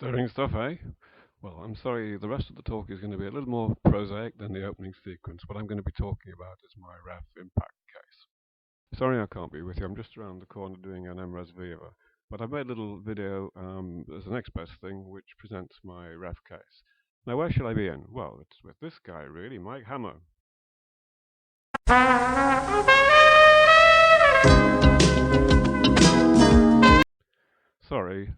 Stirring stuff, eh? Well, I'm sorry, the rest of the talk is going to be a little more prosaic than the opening sequence. What I'm going to be talking about is my REF impact case. Sorry I can't be with you, I'm just around the corner doing an MRes Viva. But I made a little video as the next best thing, which presents my REF case. Now, where shall I begin? Well, it's with this guy, really, Mike Hammer. Sorry,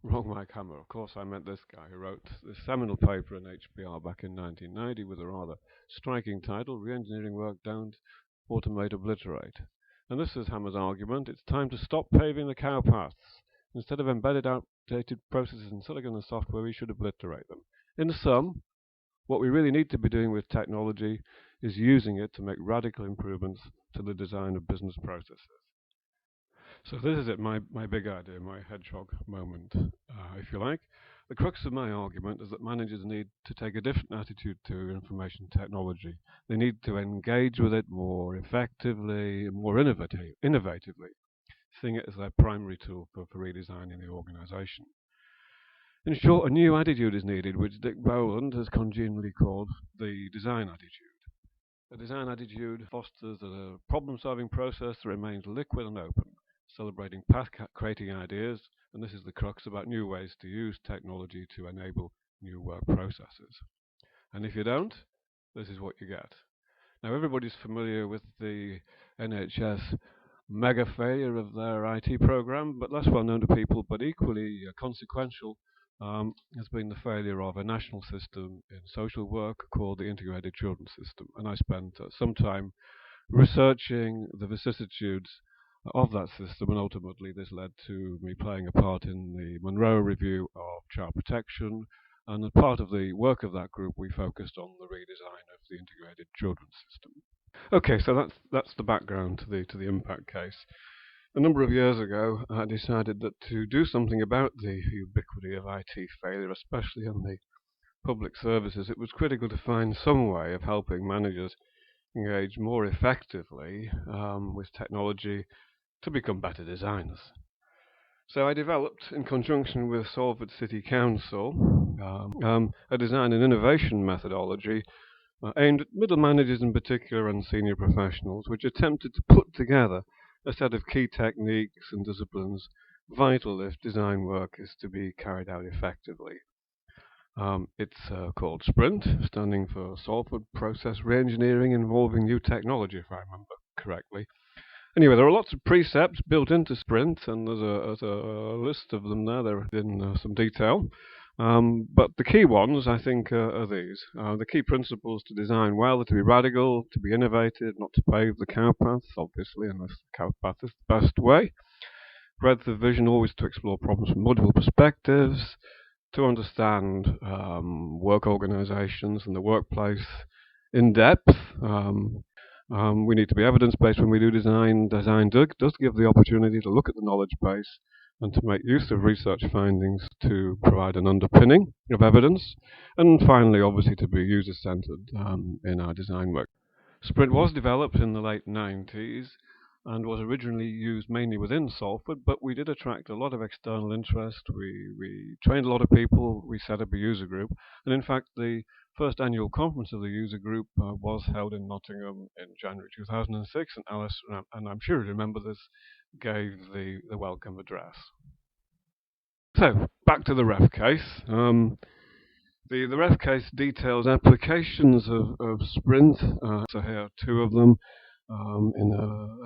wrong Mike Hammer. Of course, I meant this guy who wrote this seminal paper in HBR back in 1990 with a rather striking title, Reengineering Work Don't Automate Obliterate. And this is Hammer's argument. It's time to stop paving the cowpaths. Instead of embedded outdated processes in silicon and software, we should obliterate them. In sum, what we really need to be doing with technology is using it to make radical improvements to the design of business processes. So this is it, my big idea, my hedgehog moment, if you like. The crux of my argument is that managers need to take a different attitude to information technology. They need to engage with it more effectively, more innovatively, seeing it as their primary tool for redesigning the organization. In short, a new attitude is needed, which Dick Boland has congenially called the design attitude. The design attitude fosters a problem-solving process that remains liquid and open, celebrating path-creating ideas, and this is the crux about new ways to use technology to enable new work processes. And if you don't, this is what you get. Now, everybody's familiar with the NHS mega failure of their IT program, but less well known to people, but equally consequential, has been the failure of a national system in social work called the Integrated Children's System. And I spent some time researching the vicissitudes of that system, and ultimately this led to me playing a part in the Monroe Review of Child Protection, and as part of the work of that group we focused on the redesign of the Integrated Children's System. Okay, so that's the background to the impact case. A number of years ago I decided that to do something about the ubiquity of IT failure, especially in the public services, it was critical to find some way of helping managers engage more effectively with technology to become better designers. So I developed, in conjunction with Salford City Council, a design and innovation methodology aimed at middle managers in particular and senior professionals, which attempted to put together a set of key techniques and disciplines vital if design work is to be carried out effectively. It's called SPRINT, standing for Salford Process Reengineering Involving New Technology, if I remember correctly. Anyway, there are lots of precepts built into Sprint, and there's a list of them there. They're in some detail. But the key ones, I think, are these. The key principles to design well are to be radical, to be innovative, not to pave the cowpaths, obviously, unless the cowpath is the best way. Breadth of vision, always to explore problems from multiple perspectives, to understand work organizations and the workplace in depth. We need to be evidence-based when we do design. Design does give the opportunity to look at the knowledge base and to make use of research findings to provide an underpinning of evidence. And finally, obviously, to be user-centered in our design work. Sprint was developed in the late 90s and was originally used mainly within Salford, but we did attract a lot of external interest. We trained a lot of people, we set up a user group, and in fact the first annual conference of the user group was held in Nottingham in January 2006, and Alice, and I'm sure you remember this, gave the welcome address. So, back to the REF case. The REF case details applications of Sprint, so here are two of them. In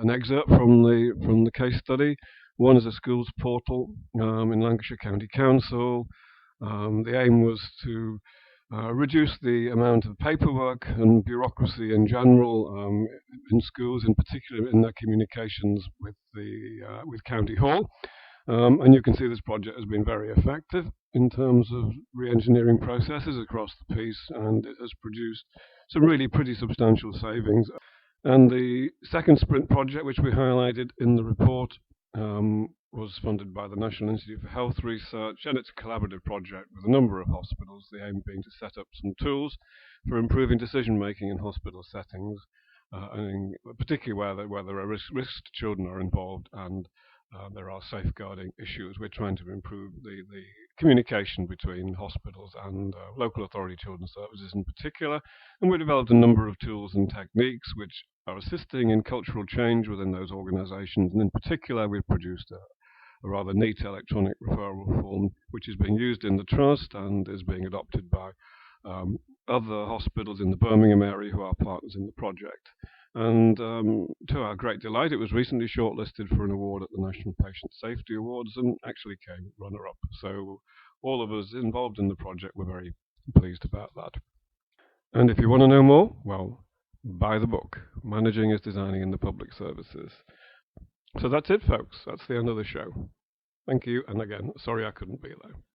an excerpt from the case study. One is a schools portal in Lancashire County Council. The aim was to reduce the amount of paperwork and bureaucracy in general in schools, in particular in their communications with County Hall. And you can see this project has been very effective in terms of re-engineering processes across the piece, and it has produced some really pretty substantial savings. And the second Sprint project, which we highlighted in the report, was funded by the National Institute for Health Research, and it's a collaborative project with a number of hospitals, the aim being to set up some tools for improving decision-making in hospital settings, and particularly where there are risks to children are involved, and There are safeguarding issues. We're trying to improve the communication between hospitals and local authority children's services in particular. And we developed a number of tools and techniques which are assisting in cultural change within those organisations. And in particular, we've produced a rather neat electronic referral form which is being used in the trust and is being adopted by other hospitals in the Birmingham area who are partners in the project. And to our great delight, it was recently shortlisted for an award at the National Patient Safety Awards and actually came runner-up. So all of us involved in the project were very pleased about that. And if you want to know more, well, buy the book, Managing is Designing in the Public Services. So that's it, folks. That's the end of the show. Thank you, and again, sorry I couldn't be there.